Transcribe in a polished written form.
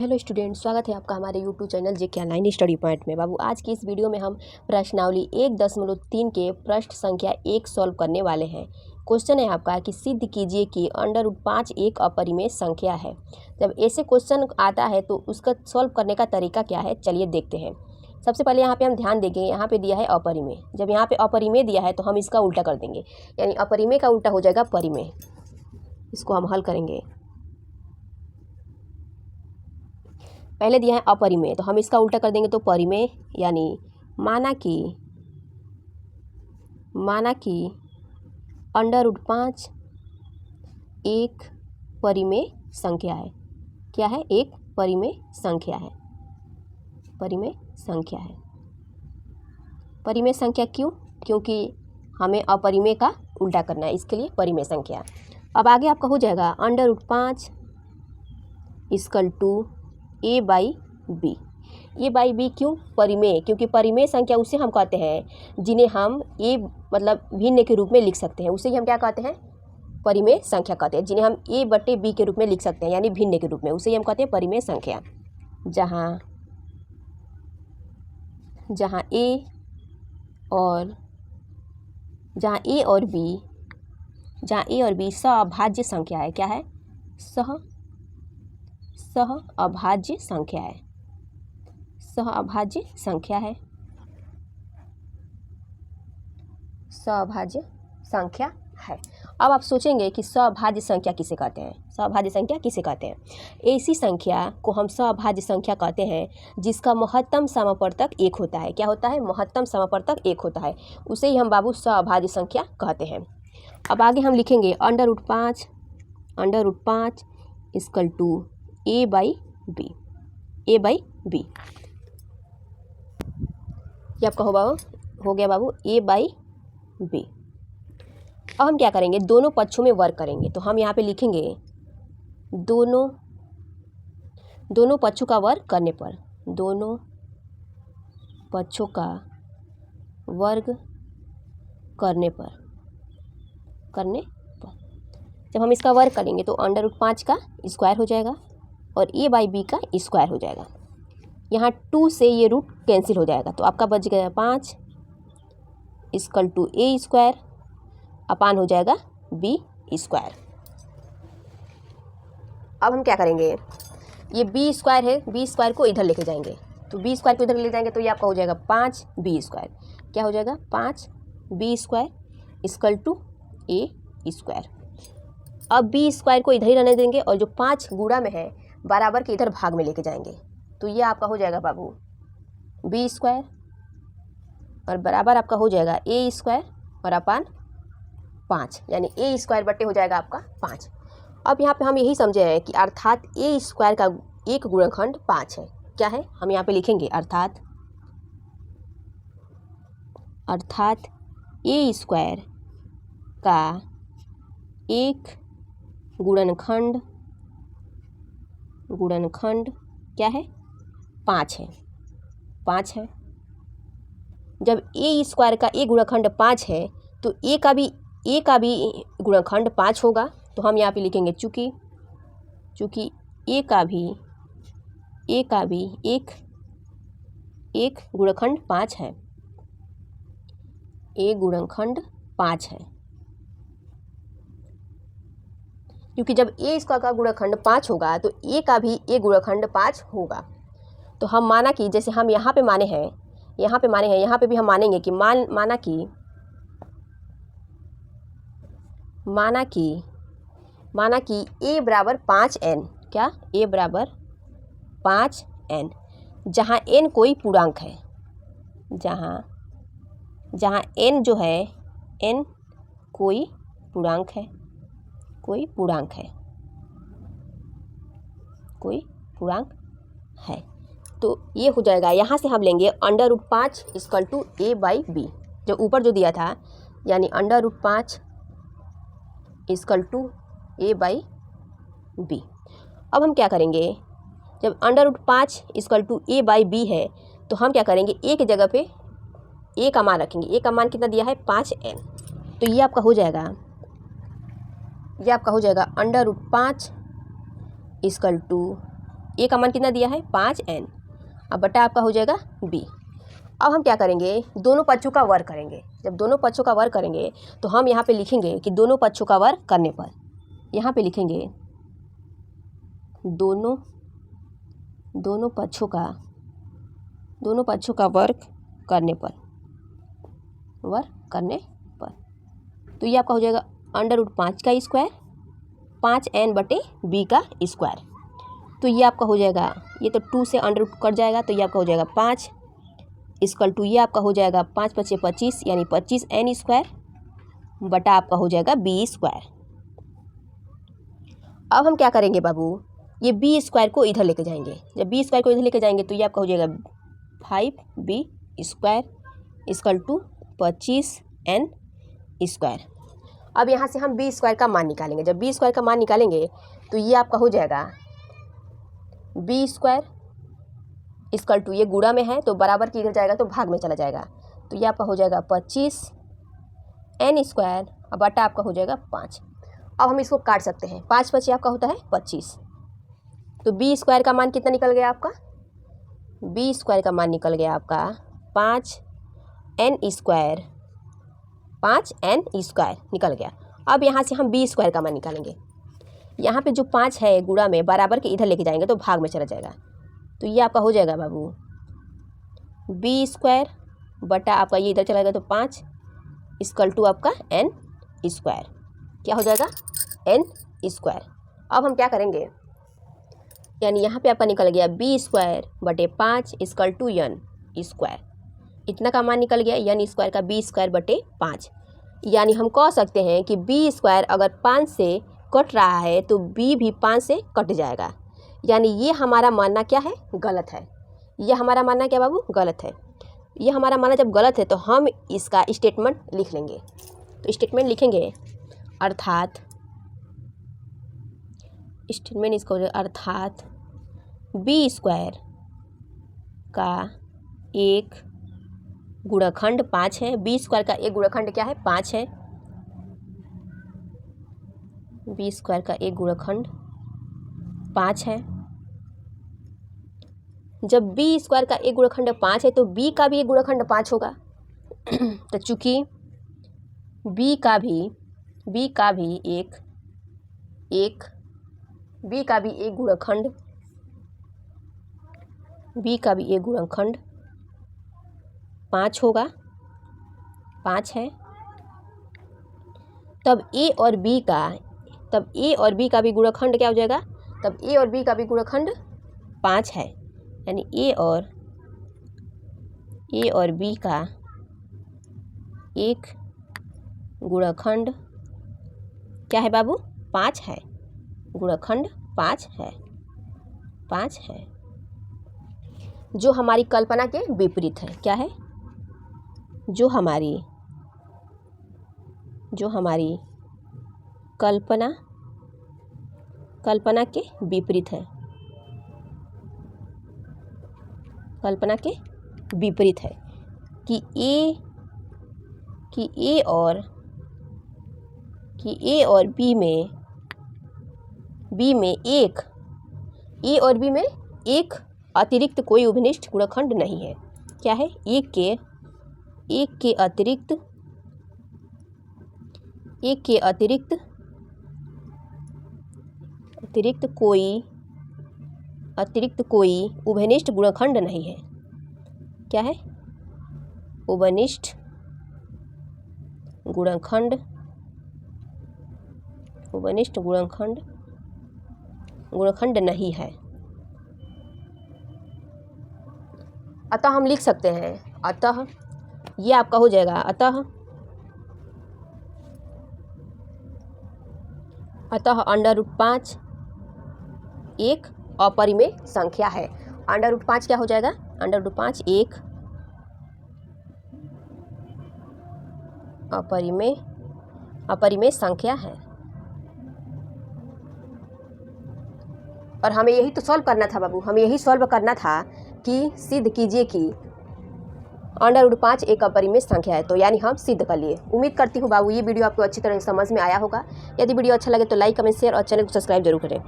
Hello student, स्वागत है आपका हमारे यूट्यूब चैनल जेके ऑनलाइन स्टडी पॉइंट में। बाबू, आज की इस वीडियो में हम प्रश्नावली 1.3 के प्रश्न संख्या 1 सॉल्व करने वाले हैं। क्वेश्चन है आपका कि सिद्ध कीजिए कि √5 एक अपरिमेय संख्या है। जब ऐसे क्वेश्चन आता है तो उसका सॉल्व करने का तरीका क्या है, चलिए देखते हैं। सबसे पहले यहाँ पे हम ध्यान देंगे, यहाँ पे दिया है अपरिमेय। जब यहाँ पे अपरिमेय दिया है तो हम इसका उल्टा कर देंगे, यानी अपरिमेय का उल्टा हो जाएगा परिमेय। इसको हम हल करेंगे। पहले दिया है अपरिमेय तो हम इसका उल्टा कर देंगे तो परिमेय, यानी माना कि √5 एक परिमेय संख्या है। क्या है? एक परिमेय संख्या है। परिमेय संख्या है। परिमेय संख्या क्यों? क्योंकि हमें अपरिमेय का उल्टा करना है, इसके लिए परिमेय संख्या। अब आगे आपका हो जाएगा √5 = a/b। a/b क्यों? परिमेय, क्योंकि परिमेय संख्या उसे हम कहते हैं जिन्हें हम a मतलब भिन्न के रूप में लिख सकते हैं। उसे ही हम क्या कहते हैं? परिमेय संख्या कहते हैं। जिन्हें हम a/b के रूप में लिख सकते हैं, यानी भिन्न के रूप में, उसे ही हम कहते हैं परिमेय संख्या। जहाँ a और b सहअभाज्य संख्या है। क्या है? सहअभाज्य संख्या है। सहअभाज्य संख्या है। सहअभाज्य संख्या है। अब आप सोचेंगे कि सहअभाज्य संख्या किसे कहते हैं? सहअभाज्य संख्या किसे कहते हैं? ऐसी संख्या को हम सहअभाज्य संख्या कहते हैं जिसका महत्तम समापवर्तक 1 होता है। क्या होता है? महत्तम समापवर्तक 1 होता है। उसे ही हम बाबू सहअभाज्य संख्या कहते हैं। अब आगे हम लिखेंगे √5 = a/b। ये आपका हो गया बाबू a/b। अब हम क्या करेंगे? दोनों पक्षों में वर्ग करेंगे। तो हम यहाँ पे लिखेंगे दोनों पक्षों का वर्ग करने पर, दोनों पक्षों का वर्ग करने पर जब हम इसका वर्ग करेंगे तो √5 का स्क्वायर हो जाएगा और a/b का स्क्वायर हो जाएगा। यहाँ 2 से ये रूट कैंसिल हो जाएगा, तो आपका बच गया 5 = a² अपान हो जाएगा b²। अब हम क्या करेंगे? ये b² है, b² को इधर लेके जाएंगे। तो b² को इधर ले जाएंगे तो ये आपका हो जाएगा 5b²। क्या हो जाएगा? 5b² = a²। अब b² को इधर ही रहने देंगे और जो 5 गुणा में है बराबर के इधर भाग में लेके जाएंगे। तो ये आपका हो जाएगा बाबू b² और बराबर आपका हो जाएगा a² और अपान 5, यानी a² बट्टे हो जाएगा आपका 5। अब यहाँ पे हम यही समझे हैं कि अर्थात a² का एक गुणनखंड 5 है। क्या है? हम यहाँ पे लिखेंगे अर्थात a² का एक गुणनखंड क्या है? 5 है। 5 है। जब a² का एक गुणनखंड 5 है तो a का भी गुणनखंड 5 होगा। तो हम यहाँ पे लिखेंगे चूँकि a का भी एक गुणनखंड 5 है। एक गुणनखंड 5 है, क्योंकि जब a² का गुणनखंड 5 होगा तो a का भी एक गुणनखंड 5 होगा। तो हम माना कि जैसे हम यहाँ पे माने हैं, यहाँ पे भी हम मानेंगे कि माना कि a बराबर 5n। क्या? a बराबर 5n, जहाँ n कोई पूर्णांक है। जहाँ n जो है, n कोई पूर्णांक है। तो ये हो जाएगा। यहाँ से हम लेंगे √5 = a/b, जो ऊपर जो दिया था, यानी √5 = a/b। अब हम क्या करेंगे? जब √5 = a/b है तो हम क्या करेंगे? एक जगह पे a का मान रखेंगे। a का मान कितना दिया है? 5n। तो ये आपका हो जाएगा √5 = ए का मान कितना दिया है 5n, अब बटा आपका हो जाएगा b। अब हम क्या करेंगे, दोनों पक्षों का वर्ग करेंगे। जब दोनों पक्षों का वर्ग करेंगे तो हम यहाँ पे लिखेंगे कि दोनों पक्षों का वर्ग करने पर, यहाँ पे लिखेंगे दोनों पक्षों का वर्ग करने पर, तो ये आपका हो जाएगा √5 का स्क्वायर 5n बटे b का स्क्वायर। तो ये आपका हो जाएगा, ये तो 2 से √ कट जाएगा, तो ये आपका हो जाएगा 5 इक्वल टू ये आपका हो जाएगा 5 × 5 = 25 यानी 25n स्क्वायर बटा आपका हो जाएगा b स्क्वायर। अब हम क्या करेंगे बाबू, ये b स्क्वायर को इधर लेके जाएंगे। जब b स्क्वायर को इधर लेके जाएंगे तो ये आपका हो जाएगा 5b square equal to 25n square. अब यहाँ से हम b स्क्वायर का मान निकालेंगे। जब b स्क्वायर का मान निकालेंगे तो ये आपका हो जाएगा b स्क्वायर इक्वल टू, ये गुणा में है तो बराबर की इधर जाएगा तो भाग में चला जाएगा, तो ये आपका हो जाएगा 25n स्क्वायर और बटा आपका हो जाएगा 5। अब हम इसको काट सकते हैं, 5 × 5 आपका होता है 25, तो b स्क्वायर का मान कितना निकल गया आपका, b स्क्वायर का मान निकल गया आपका 5n स्क्वायर निकल गया। अब यहाँ से हम b स्क्वायर का मान निकालेंगे। यहाँ पे जो 5 है गुणा में बराबर के इधर लेके जाएंगे तो भाग में चला जाएगा, तो ये आपका हो जाएगा बाबू b स्क्वायर बटा आपका ये इधर चला गया तो 5 इक्वल टू आपका n स्क्वायर, क्या हो जाएगा n स्क्वायर। अब हम क्या करेंगे, यानी यहाँ पे आपका निकल गया b स्क्वायर बटे 5 इक्वल टू n स्क्वायर, इतना का मान निकल गया n स्क्वायर का b स्क्वायर बटे 5। यानी हम कह सकते हैं कि b स्क्वायर अगर 5 से कट रहा है तो b भी 5 से कट जाएगा, यानी ये हमारा मानना क्या है, गलत है। ये हमारा मानना क्या बाबू, गलत है। ये हमारा मानना जब गलत है तो हम इसका स्टेटमेंट लिख लेंगे। तो स्टेटमेंट लिखेंगे अर्थात b स्क्वायर का एक गुणनखंड 5 है। b स्क्वायर का एक गुणनखंड क्या है, 5 है। b स्क्वायर का एक गुणनखंड 5 है। जब b स्क्वायर का एक गुणनखंड 5 है तो b का भी एक गुणनखंड 5 होगा। तो चूंकि b का भी एक गुणनखंड 5 होगा, 5 है, तब a और b का भी गुणनखंड क्या हो जाएगा, तब a और b का भी गुणनखंड 5 है, यानी a और b का एक गुणनखंड क्या है बाबू, 5 है, गुणनखंड 5 है, जो हमारी कल्पना के विपरीत है। क्या है, जो हमारी कल्पना के विपरीत है, कल्पना के विपरीत है कि a और b में एक अतिरिक्त कोई उभनिष्ठ गुणनखंड नहीं है। क्या है, एक के अतिरिक्त कोई उभनिष्ठ गुणनखंड नहीं है। क्या है, उभनिष्ठ गुणनखंड नहीं है। अतः हम लिख सकते हैं, अतः ये आपका हो जाएगा, अतः √5 एक अपरिमेय संख्या है। √5 क्या हो जाएगा, √5 एक अपरिमेय संख्या है। और हमें यही तो सॉल्व करना था बाबू, हमें यही सॉल्व करना था कि सिद्ध कीजिए कि √5 एक अपरिमेय संख्या है। तो यानी हम सिद्ध कर लिए। उम्मीद करती हूँ बाबू ये वीडियो आपको अच्छी तरह समझ में आया होगा। यदि वीडियो अच्छा लगे तो लाइक, कमेंट, शेयर और चैनल को सब्सक्राइब जरूर करें।